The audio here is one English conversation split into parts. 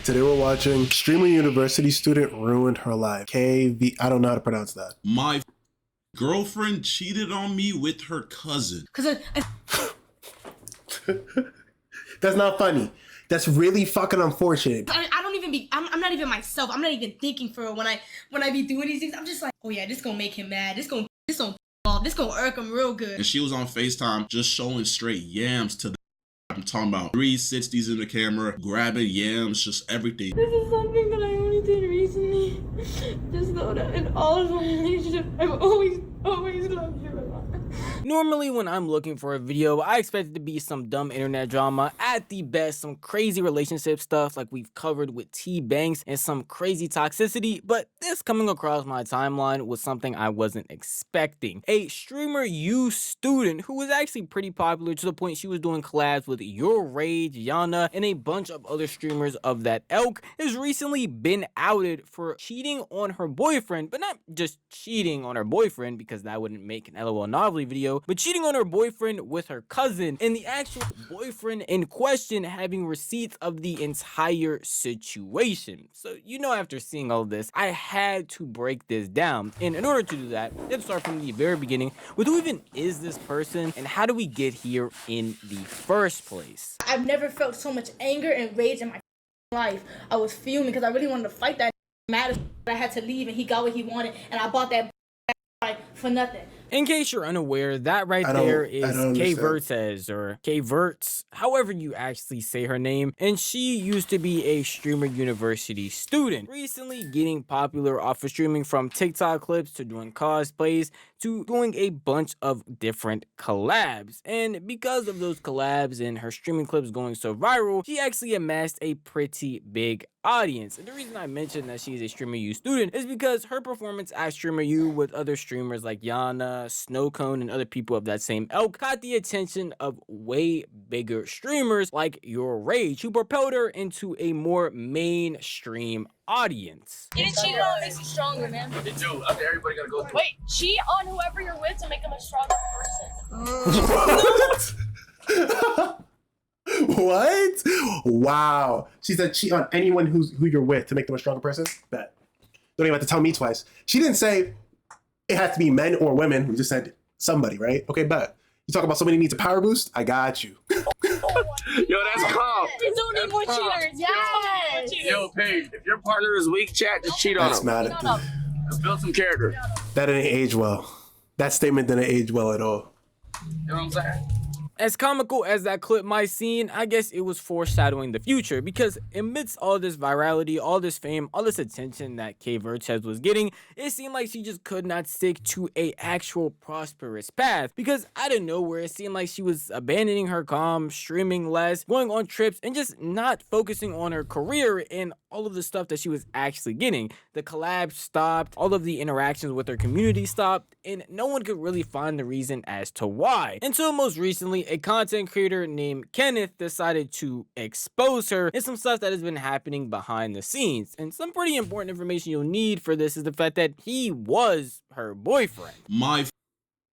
Today we're watching Streamer University student ruined her life. I don't know how to pronounce that. My girlfriend cheated on me with her cousin. That's not funny. That's really fucking unfortunate. I don't even be, I'm not even myself. I'm not even thinking for it when I be doing these things. I'm just like, oh yeah, this gonna make him mad. This gonna irk him real good. And she was on FaceTime just showing straight yams to the I'm talking about 360s in the camera, grabbing yams, just everything. This is something that I only did recently. Just know that in all of our relationships, I've always loved you a lot. Normally when I'm looking for a video, I expect it to be some dumb internet drama, at the best some crazy relationship stuff like we've covered with T Banks and some crazy toxicity, but this coming across my timeline was something I wasn't expecting. A Streamer U student who was actually pretty popular to the point she was doing collabs with Your Rage, Yana, and a bunch of other streamers of that ilk has recently been outed for cheating on her boyfriend, but not just cheating on her boyfriend because that wouldn't make an LOL Novelty video, but cheating on her boyfriend with her cousin, and the actual boyfriend in question having receipts of the entire situation. So, after seeing all of this, I had to break this down. And in order to do that, let's start from the very beginning with who even is this person and how do we get here in the first place? I've never felt so much anger and rage in my life. I was fuming because I really wanted to fight that mad as I had to leave and he got what he wanted and I bought that for nothing. In case you're unaware, that right there is kvrtez or kvrtz, however you actually say her name, and she used to be a Streamer University student, recently getting popular off of streaming from TikTok clips to doing cosplays to doing a bunch of different collabs. And because of those collabs and her streaming clips going so viral, she actually amassed a pretty big audience. And the reason I mentioned that she's a Streamer U student is because her performance at Streamer U with other streamers like Yana, Snowcone, and other people of that same ilk caught the attention of way bigger streamers like Your Rage, who propelled her into a more mainstream audience. Getting cheated on makes you stronger, man. They do. After everybody gotta go through. Wait, cheat on whoever you're with to make them a stronger person. What? Wow. She said cheat on anyone who you're with to make them a stronger person? Bet. Don't even have to tell me twice. She didn't say it has to be men or women. We just said somebody, right? Okay, bet. You talk about somebody needs a power boost? I got you. Yo, that's calm. You don't need more cheaters. Yes. Yo, Paige, if your partner is weak, chat, just cheat on That's him. mad. Just build some character. That didn't age well. That statement didn't age well at all. You know what I'm saying? As comical as that clip might seem, I guess it was foreshadowing the future, because amidst all this virality, all this fame, all this attention that kvrtez was getting, it seemed like she just could not stick to a actual prosperous path, because out of nowhere it seemed like she was abandoning her calm, streaming less, going on trips, and just not focusing on her career and all of the stuff that she was actually getting. The collabs stopped, all of the interactions with her community stopped, and no one could really find the reason as to why. Until most recently, a content creator named Kenneth decided to expose her and some stuff that has been happening behind the scenes. And some pretty important information you'll need for this is the fact that he was her boyfriend. My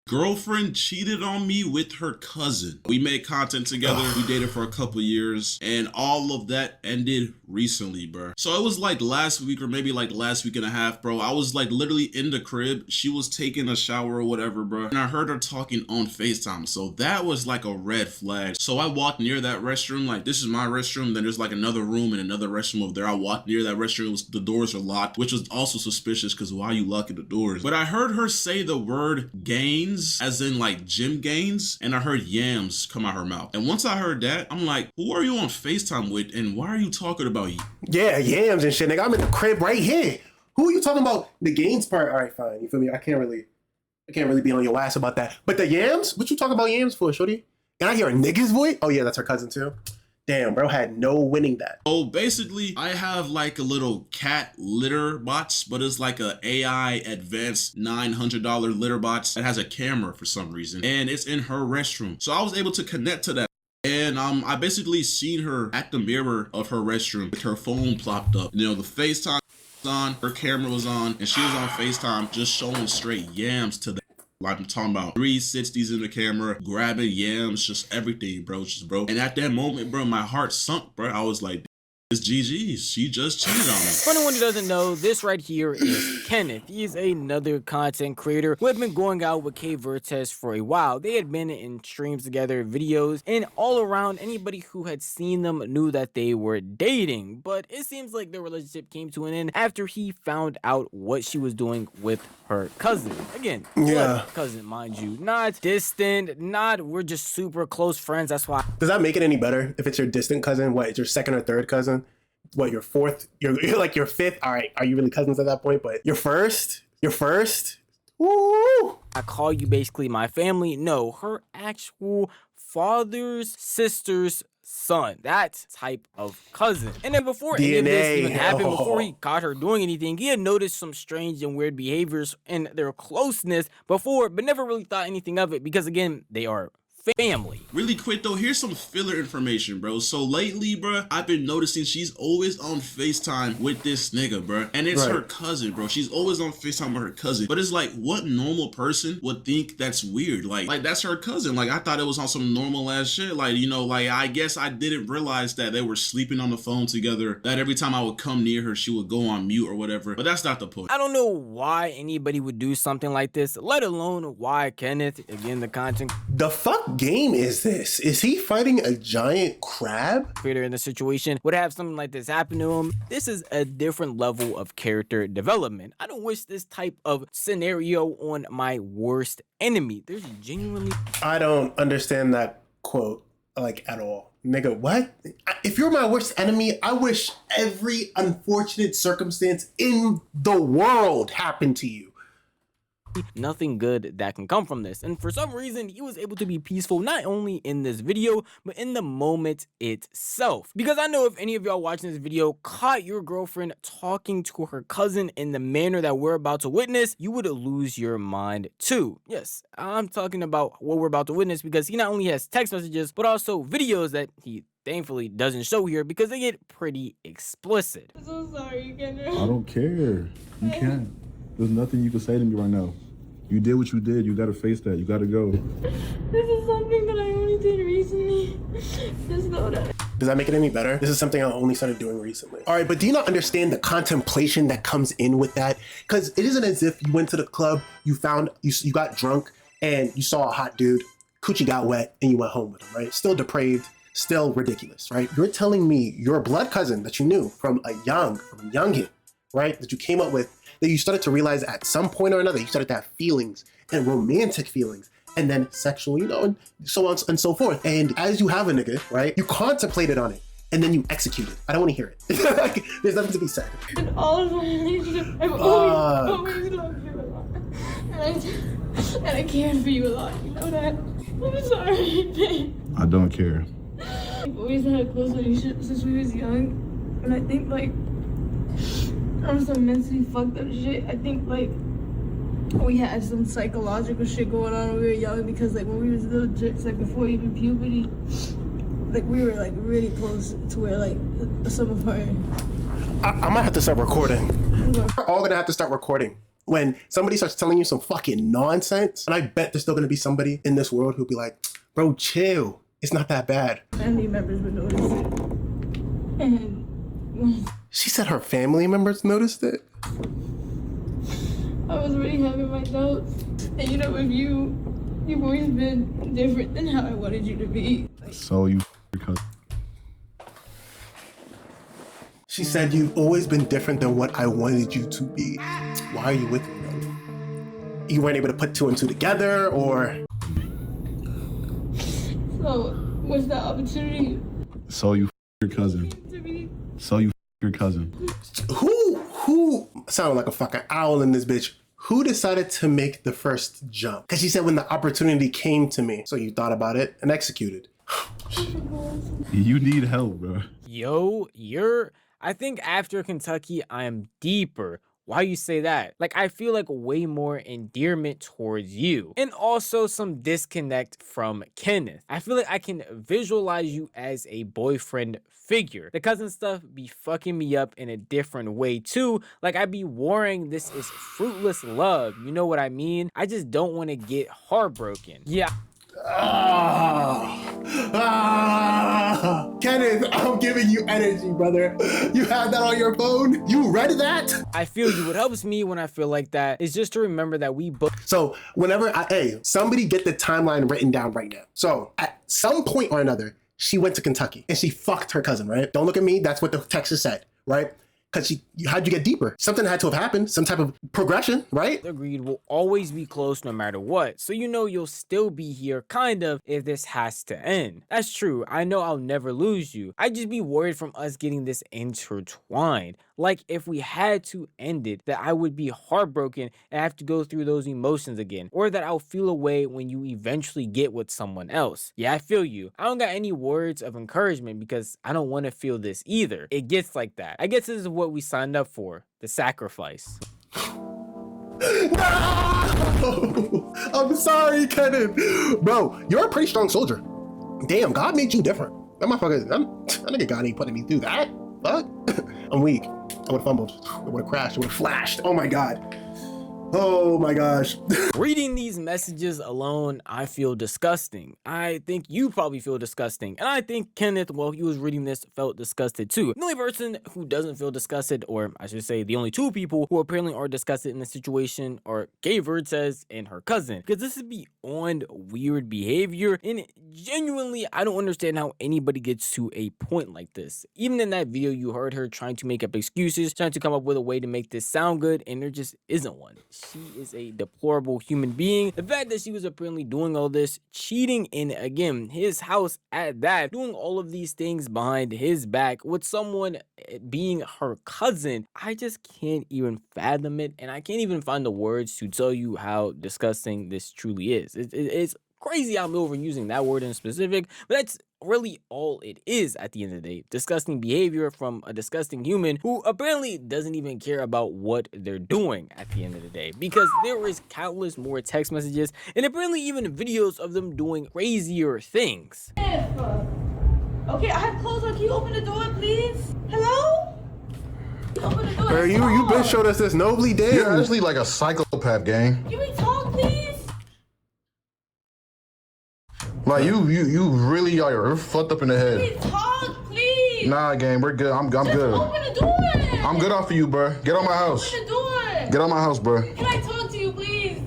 girlfriend cheated on me with her cousin. We made content together. We dated for a couple years and all of that ended recently, bro. So it was like last week or maybe like last week and a half, bro. I was like literally in the crib. She was taking a shower or whatever, bro. And I heard her talking on FaceTime. So that was like a red flag. So I walked near that restroom. Like, this is my restroom. Then there's like another room and another restroom over there. I walked near that restroom. The doors are locked, which was also suspicious because why are you locking the doors? But I heard her say the word gains, as in like gym gains, and I heard yams come out her mouth. And once I heard that, I'm like, who are you on FaceTime with and why are you talking about you? Yeah, yams and shit, nigga. I'm in the crib right here. Who are you talking about? The gains part? All right, fine. You feel me? I can't really be on your ass about that. But the yams? What you talking about yams for, shorty? Can I hear a nigga's voice? Oh yeah, that's her cousin too. Damn, bro, had no winning that. So basically, I have like a little cat litter box, but it's like a AI advanced $900 litter box that has a camera for some reason, and it's in her restroom. So I was able to connect to that. And I basically seen her at the mirror of her restroom with her phone plopped up. You know, the FaceTime was on, her camera was on, and she was on FaceTime just showing straight yams to the like I'm talking about 360s in the camera, grabbing yams, just everything, bro. And at that moment, bro, my heart sunk, bro. I was like, It's GG. She just cheated on me. For anyone who doesn't know, this right here is Kenneth. He is another content creator who had been going out with kvrtez for a while. They had been in streams together, videos, and all around anybody who had seen them knew that they were dating. But it seems like their relationship came to an end after he found out what she was doing with her cousin. Again, blood cousin, mind you. Not distant, not we're just super close friends. That's why. Does that make it any better if it's your distant cousin? What, it's your second or third cousin? What, your fourth? You're like your fifth? All right, are you really cousins at that point? But your first? Woo! I call you basically my family. No, her actual father's sister's son. That type of cousin. And then before any of this even happened, before he caught her doing anything, he had noticed some strange and weird behaviors in their closeness before, but never really thought anything of it because, again, they are family. Really quick though, here's some filler information, bro. So lately, bro, I've been noticing she's always on FaceTime with this nigga, bro. And it's her cousin, bro. She's always on FaceTime with her cousin. But it's like, what normal person would think that's weird? Like that's her cousin. Like, I thought it was on some normal ass shit. Like, you know, like, I guess I didn't realize that they were sleeping on the phone together, that every time I would come near her, she would go on mute or whatever. But that's not the point. I don't know why anybody would do something like this, let alone why Kenneth, again, the content The fuck game is this? Is he fighting a giant crab? creator in the situation would have something like this happen to him. This is a different level of character development. I don't wish this type of scenario on my worst enemy. There's genuinely... I don't understand that quote, like, at all. Nigga, what? If you're my worst enemy, I wish every unfortunate circumstance in the world happened to you. nothing good that can come from this. And for some reason, he was able to be peaceful not only in this video, but in the moment itself. Because I know if any of y'all watching this video caught your girlfriend talking to her cousin in the manner that we're about to witness, you would lose your mind too. Yes, I'm talking about what we're about to witness because he not only has text messages, but also videos that he thankfully doesn't show here because they get pretty explicit. I'm so sorry, Kendra. I don't care. You can't. There's nothing you can say to me right now. You did what you did. You gotta face that. You gotta go. This is something that I only did recently. Just know that. Does that make it any better? This is something I only started doing recently. All right, but do you not understand the contemplation that comes in with that? Because it isn't as if you went to the club, you got drunk, and you saw a hot dude, coochie got wet, and you went home with him, right? Still depraved, still ridiculous, right? You're telling me your blood cousin that you knew from youngin, right? That you came up with, that you started to realize at some point or another, you started to have feelings and romantic feelings, and then sexual, you know, and so on and so forth. And as you have a nigga, right, you contemplated on it, and then you executed. I don't want to hear it. Like, there's nothing to be said. In all of my relationships, I've always loved you a lot. And I cared for you a lot, you know that? I'm sorry, babe. I don't care. We've always had a close relationship since we was young. And I think, like, on some mentally fucked up shit, I think, like, we had some psychological shit going on when we were young because, like, when we was little jerks, like, before even puberty, like, we were, like, really close to where, like, some of her... I might have to start recording. We're all gonna have to start recording. When somebody starts telling you some fucking nonsense, and I bet there's still gonna be somebody in this world who'll be like, bro, chill. It's not that bad. Family members would notice it. And... She said her family members noticed it? I was already having my doubts. And you know, with you've always been different than how I wanted you to be. So you because She said you've always been different than what I wanted you to be. Why are you with me, bro? You weren't able to put two and two together, or? So, what's that opportunity so you your cousin. to be? So you your cousin. Who sounded like a fucking owl in this bitch? Who decided to make the first jump? Because she said when the opportunity came to me. So you thought about it and executed. You need help, bro. Yo, I think after Kentucky, I am deeper. Why you say that? Like, I feel like way more endearment towards you. And also some disconnect from Kenneth. I feel like I can visualize you as a boyfriend figure. The cousin stuff be fucking me up in a different way too. Like, I be worrying this is fruitless love. You know what I mean? I just don't want to get heartbroken. Yeah. Kenneth, I'm giving you energy, brother. You had that on your phone? You read that? I feel you. What helps me when I feel like that is just to remember that we both. So whenever hey, somebody get the timeline written down right now. So at some point or another, she went to Kentucky and she fucked her cousin, right? Don't look at me. That's what the text said, right? Because how'd you get deeper? Something had to have happened, some type of progression, right? Agreed, will always be close no matter what. So you know you'll still be here, kind of, if this has to end. That's true. I know I'll never lose you. I'd just be worried from us getting this intertwined. Like if we had to end it, that I would be heartbroken and have to go through those emotions again. Or that I'll feel away when you eventually get with someone else. Yeah, I feel you. I don't got any words of encouragement because I don't want to feel this either. It gets like that. I guess this is what we signed up for. The sacrifice. No! I'm sorry, Kenneth. Bro, you're a pretty strong soldier. Damn, God made you different. That motherfucker, that nigga God ain't putting me through that. Fuck. I'm weak. I would have fumbled. It would have crashed. It would have flashed. Oh my God. Oh my gosh. Reading these messages alone, I feel disgusting. I think you probably feel disgusting. And I think Kenneth, while he was reading this, felt disgusted too. The only person who doesn't feel disgusted, or I should say the only two people who apparently are disgusted in this situation, are kvrtez and her cousin. Because this is beyond weird behavior. And genuinely, I don't understand how anybody gets to a point like this. Even in that video, you heard her trying to make up excuses, trying to come up with a way to make this sound good, and there just isn't one. She is a deplorable human being. The fact that she was apparently doing all this, cheating in, again, his house at that, doing all of these things behind his back with someone being her cousin, I just can't even fathom it, and I can't even find the words to tell you how disgusting this truly is. It's crazy I'm overusing that word in specific, but that's really all it is at the end of the day. Disgusting behavior from a disgusting human who apparently doesn't even care about what they're doing at the end of the day, because there is countless more text messages and apparently even videos of them doing crazier things. Okay, I have clothes on. Can you open the door, please? Hello? Open the door. Bro, you been showed us this nobly damn. You're actually like a psychopath, gang. Can we talk, please? Like you really are fucked up in the Can we head. talk, please? Nah, gang, we're good. I'm Just good. open the door. I'm good off of you, bro. Get on my house. Open the door. Get on my house, bro. Can I talk to you, please?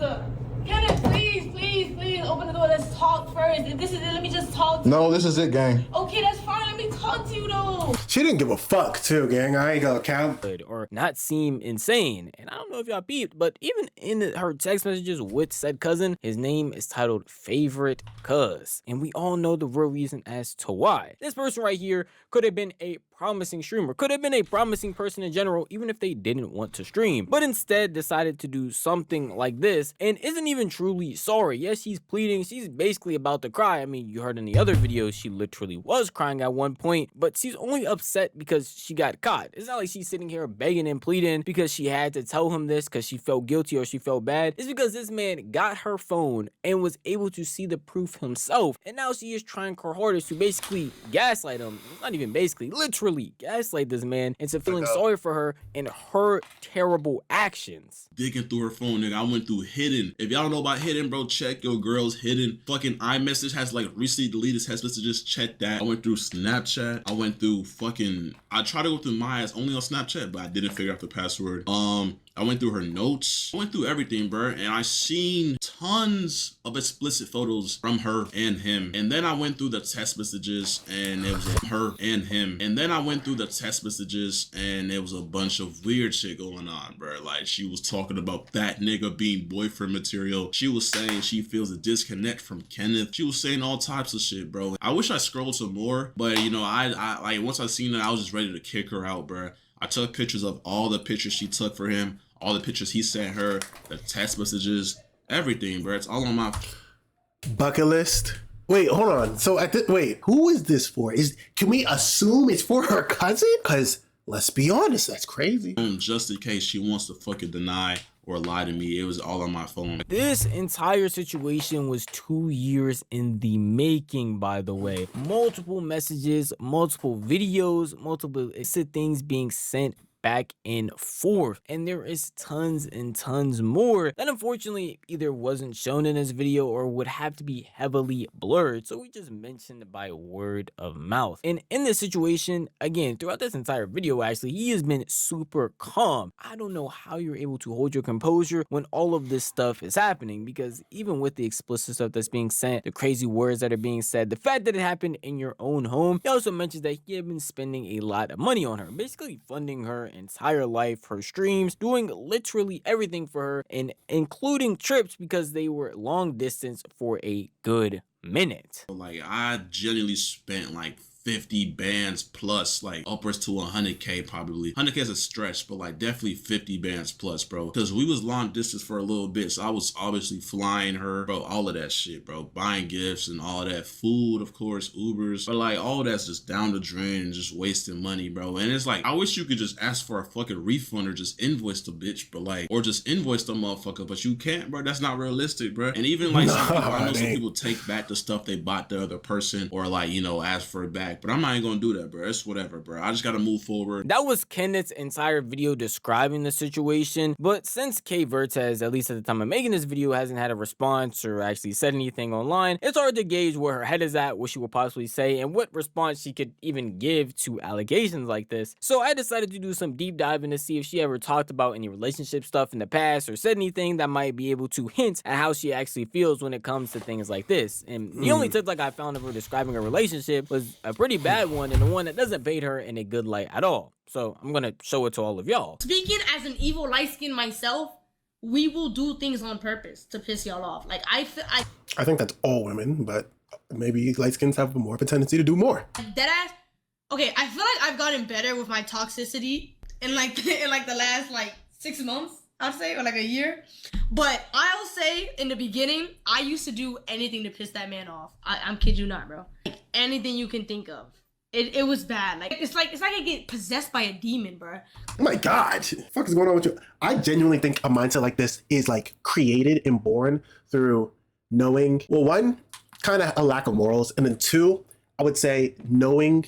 Kenneth, please, open the door. Let's talk first. If this is it, let me just talk to you. No, this is it, gang. Okay, that's fine. Let me talk to you, though. She didn't give a fuck too, gang. I ain't gonna count. Or not seem insane. And I don't know if y'all peeped, but even in her text messages with said cousin, his name is titled Favorite Cuz. And we all know the real reason as to why. This person right here could have been a promising streamer, could have been a promising person in general, even if they didn't want to stream, but instead decided to do something like this and isn't even truly sorry. Yes, she's pleading, she's basically about to cry. I mean, you heard in the other videos, she literally was crying at one point, but she's only upset because she got caught. It's not like she's sitting here begging and pleading because she had to tell him this because she felt guilty or she felt bad. It's because this man got her phone and was able to see the proof himself, and now she is trying her hardest to basically gaslight him. Not even basically, literally gaslight this man into feeling sorry for her and her terrible actions. Digging through her phone, nigga. I went through hidden. If y'all don't know about hidden, bro, check your girl's hidden. Fucking iMessage has like recently deleted text messages. Check that. I went through Snapchat. I went through fucking. I tried to go through my ass only on Snapchat, but I didn't figure out the password. I went through her notes. I went through everything, bro, and I seen tons of explicit photos from her and him. And then I went through the text messages, and it was her and him. And then I went through the text messages, and there was a bunch of weird shit going on, bro. Like she was talking about that nigga being boyfriend material. She was saying she feels a disconnect from Kenneth. She was saying all types of shit, bro. I wish I scrolled some more, but you know, I like once I seen it, I was just ready to kick her out, bro. I took pictures of all the pictures she took for him, all the pictures he sent her, the text messages, everything, bro. It's all on my bucket list. Wait, hold on. So wait, who is this for? Can we assume it's for her cousin? Because let's be honest, that's crazy. Just in case she wants to fucking deny or lie to me. It was all on my phone. This entire situation was 2 years in the making, by the way. Multiple messages, multiple videos, multiple illicit things being sent back and forth. And there is tons and tons more that unfortunately either wasn't shown in this video or would have to be heavily blurred. So we just mentioned by word of mouth. And in this situation, again, throughout this entire video, actually, he has been super calm. I don't know how you're able to hold your composure when all of this stuff is happening, because even with the explicit stuff that's being sent, the crazy words that are being said, the fact that it happened in your own home, he also mentions that he had been spending a lot of money on her, basically funding her entire life, her streams, doing literally everything for her, and including trips because they were long distance for a good minute. Like, I genuinely spent like 50 bands plus, like upwards to 100K probably. 100K is a stretch, but like definitely 50 bands plus, bro. Because we was long distance for a little bit, so I was obviously flying her, bro, all of that shit, bro. Buying gifts and all that, food, of course, Ubers. But like all that's just down the drain and just wasting money, bro. And it's like, I wish you could just ask for a fucking refund or just invoice the bitch, but like, or just invoice the motherfucker, but you can't, bro. That's not realistic, bro. And even like some people, I know some people take back the stuff they bought the other person, or like, you know, ask for it back. But I'm not even gonna do that, bro. It's whatever, bro. I just gotta move forward. That was Kenneth's entire video describing the situation, but since kvrtez, at least at the time of making this video, hasn't had a response or actually said anything online, it's hard to gauge where her head is at, what she will possibly say, and what response she could even give to allegations like this. So I decided to do some deep diving to see if she ever talked about any relationship stuff in the past or said anything that might be able to hint at how she actually feels when it comes to things like this. And the only tip like I found of her describing a relationship was a pretty bad one, and the one that doesn't paint her in a good light at all. So I'm gonna show it to all of y'all. Speaking as an evil light skin myself, we will do things on purpose to piss y'all off. Like I think that's all women, but maybe light skins have more of a tendency to do more. Deadass. Okay, I feel like I've gotten better with my toxicity in like the last like 6 months, I'd say, or like a year. But I'll say in the beginning, I used to do anything to piss that man off. I'm kid you not, bro. Like, anything you can think of. It was bad. Like it's like I get possessed by a demon, bro. Oh my god, what the fuck is going on with you? I genuinely think a mindset like this is like created and born through knowing, well, one, kind of a lack of morals, and then two, I would say knowing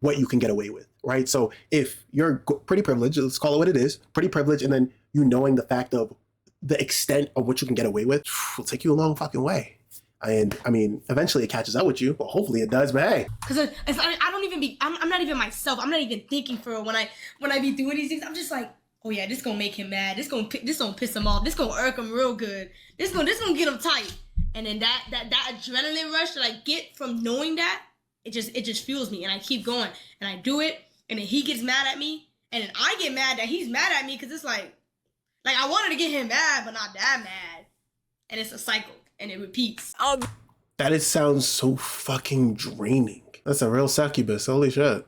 what you can get away with, right? So if you're pretty privileged, let's call it what it is, pretty privileged, and then you knowing the fact of the extent of what you can get away with, will take you a long fucking way. And I mean, eventually it catches up with you. Well, hopefully it does, but hey. Cause I don't even be, I'm not even myself. I'm not even thinking for when I be doing these things. I'm just like, oh yeah, this gonna make him mad. This gonna piss him off. This gonna irk him real good. This gonna get him tight. And then that adrenaline rush that I get from knowing that, it just fuels me, and I keep going, and I do it, and then he gets mad at me, and then I get mad that he's mad at me, cause it's like I wanted to get him mad, but not that mad, and it's a cycle. And it repeats. That sounds so fucking draining. That's a real succubus. Holy shit.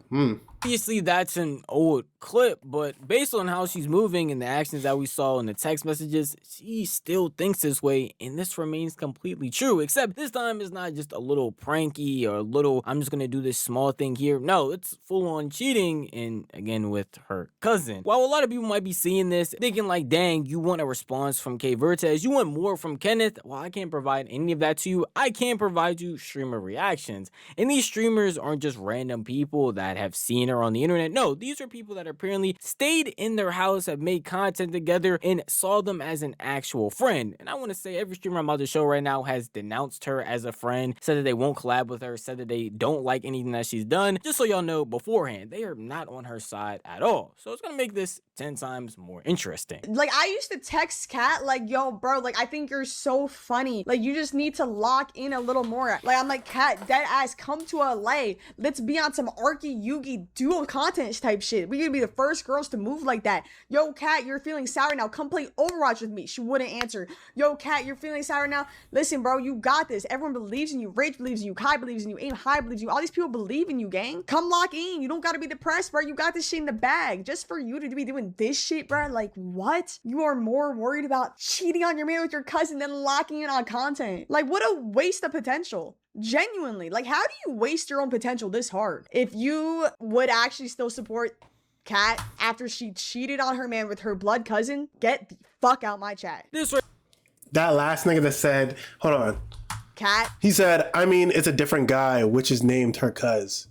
Obviously, that's an old clip, but based on how she's moving and the actions that we saw in the text messages, she still thinks this way, and this remains completely true, except this time it's not just a little pranky or a little, I'm just gonna do this small thing here. No, it's full-on cheating, and again, with her cousin. While a lot of people might be seeing this, thinking like, dang, you want a response from kvrtez, you want more from Kenneth. Well, I can't provide any of that to you. I can provide you streamer reactions, and these streamers aren't just random people that have seen her on the internet. No, these are people that apparently stayed in their house, have made content together, and saw them as an actual friend. And I want to say every streamer I'm about to show right now has denounced her as a friend, said that they won't collab with her, said that they don't like anything that she's done. Just so y'all know beforehand, they are not on her side at all. So it's gonna make this 10 times more interesting. Like, I used to text Kat like, yo, bro, like, I think you're so funny. Like, you just need to lock in a little more. Like, I'm like, Kat, dead ass, come to LA. Let's be on some Arky Yugi dual content type shit. We could be the first girls to move like that. Yo, Kat, you're feeling sour now. Come play Overwatch with me. She wouldn't answer. Yo, Kat, you're feeling sour now. Listen, bro, you got this. Everyone believes in you. Rage believes in you. Kai believes in you. Aim High believes in you. All these people believe in you, gang. Come lock in. You don't gotta be depressed, bro. You got this shit in the bag. Just for you to be doing this shit, bro. Like, what? You are more worried about cheating on your man with your cousin than locking in on content. Like, what a waste of potential. Genuinely. Like, how do you waste your own potential this hard? If you would actually still support Kat after she cheated on her man with her blood cousin, get the fuck out my chat. That last nigga that said, hold on. Kat? He said, I mean, it's a different guy, which is named her cuz.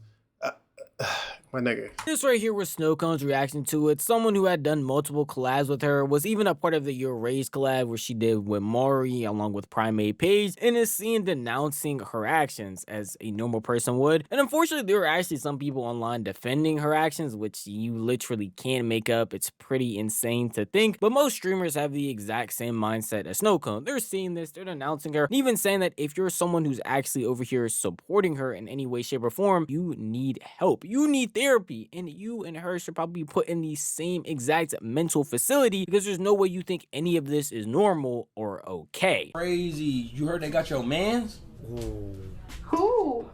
my nigga. This right here was Snow Cone's reaction to it. Someone who had done multiple collabs with her, was even a part of the Your Raise collab where she did with Maury along with Primate Page, and is seen denouncing her actions as a normal person would. And unfortunately, there were actually some people online defending her actions, which you literally can't make up. It's pretty insane to think, but most streamers have the exact same mindset as Snow Cone. They're seeing this, they're denouncing her, and even saying that if you're someone who's actually over here supporting her in any way, shape, or form, you need help. You need therapy, and you and her should probably be put in the same exact mental facility, because there's no way you think any of this is normal or okay. Crazy. You heard they got your mans? Who?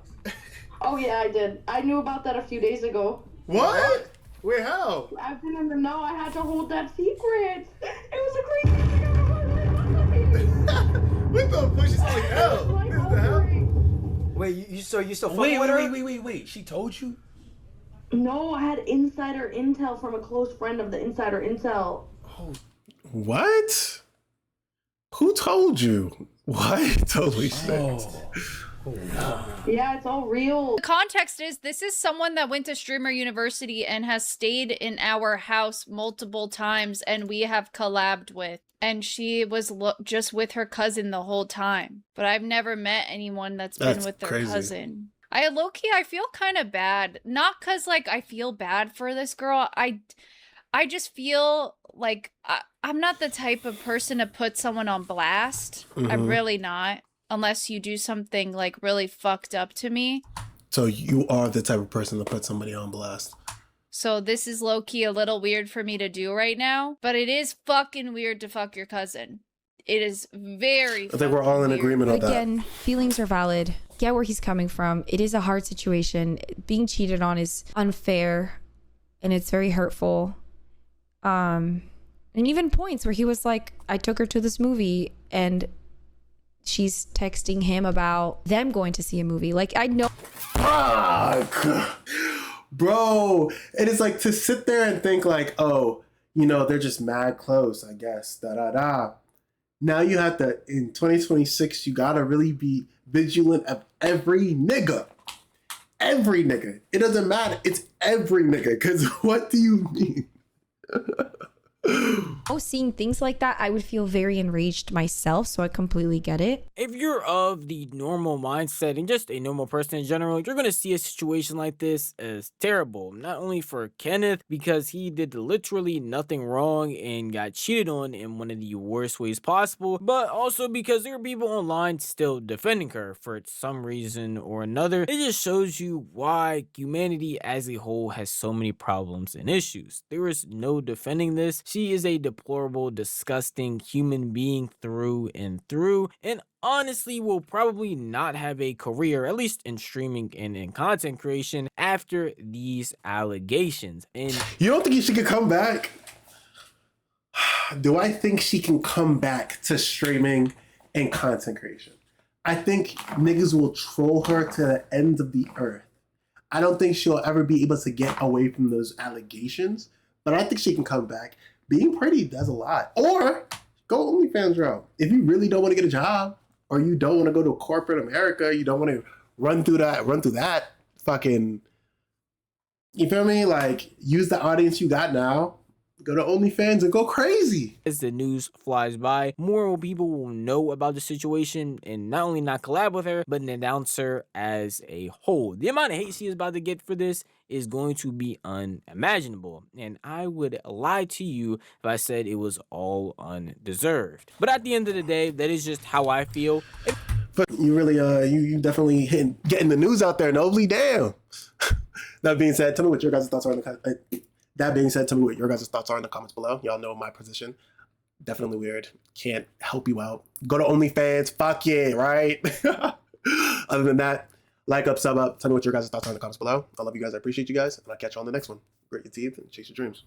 Oh yeah, I did. I knew about that a few days ago. What? Wait, how? I didn't know I had to hold that secret. It was a crazy thing. What the fuck? She's like, hell. What the hell? Wait, you still fucking with her? Wait. She told you? No, I had insider intel from a close friend of the insider intel. Oh, what? Who told you? What? Totally sense. Yeah, it's all real. The context is this is someone that went to Streamer University and has stayed in our house multiple times and we have collabed with. And she was just with her cousin the whole time. But I've never met anyone that's been with their cousin. I feel kind of bad. Not because, like, I feel bad for this girl. I just feel like I'm not the type of person to put someone on blast. I'm really not. Unless you do something, like, really fucked up to me. So you are the type of person to put somebody on blast. So this is low-key a little weird for me to do right now. But it is fucking weird to fuck your cousin. It is very I think we're all in agreement on that. Again, feelings are valid. Get where he's coming from. It is a hard situation. Being cheated on is unfair. And it's very hurtful. And even points where he was like, I took her to this movie and she's texting him about them going to see a movie. Like, I know. Fuck. Bro. And it's like to sit there and think like, oh, you know, they're just mad close, I guess. Da-da-da. Now you have to, in 2026, you gotta really be vigilant of every nigga. Every nigga. It doesn't matter. It's every nigga. Because what do you mean? Seeing things like that, I would feel very enraged myself, so I completely get it. If you're of the normal mindset and just a normal person in general, you're gonna see a situation like this as terrible. Not only for Kenneth, because he did literally nothing wrong and got cheated on in one of the worst ways possible, but also because there are people online still defending her for some reason or another. It just shows you why humanity as a whole has so many problems and issues. There is no defending this. She is a deplorable, disgusting human being through and through, and honestly will probably not have a career, at least in streaming and in content creation, after these allegations. And you don't think she could come back? Do I think she can come back to streaming and content creation? I think niggas will troll her to the ends of the earth. I don't think she'll ever be able to get away from those allegations, but I think she can come back. Being pretty does a lot. Or go OnlyFans route. If you really don't want to get a job, or you don't want to go to corporate America, you don't want to run through that fucking, you feel me? Like, use the audience you got now. Go to OnlyFans and go crazy. As the news flies by, more people will know about the situation and not only not collab with her, but denounce her as a whole. The amount of hate she is about to get for this is going to be unimaginable. And I would lie to you if I said it was all undeserved. But at the end of the day, that is just how I feel. But you really, you definitely getting the news out there, Nobly. Damn. That being said, tell me what your guys' thoughts are in the comments. That being said, tell me what your guys' thoughts are in the comments below. Y'all know my position. Definitely weird. Can't help you out. Go to OnlyFans. Fuck yeah, right? Other than that, like up, sub up. Tell me what your guys' thoughts are in the comments below. I love you guys. I appreciate you guys. And I'll catch you on the next one. Grit your teeth and chase your dreams.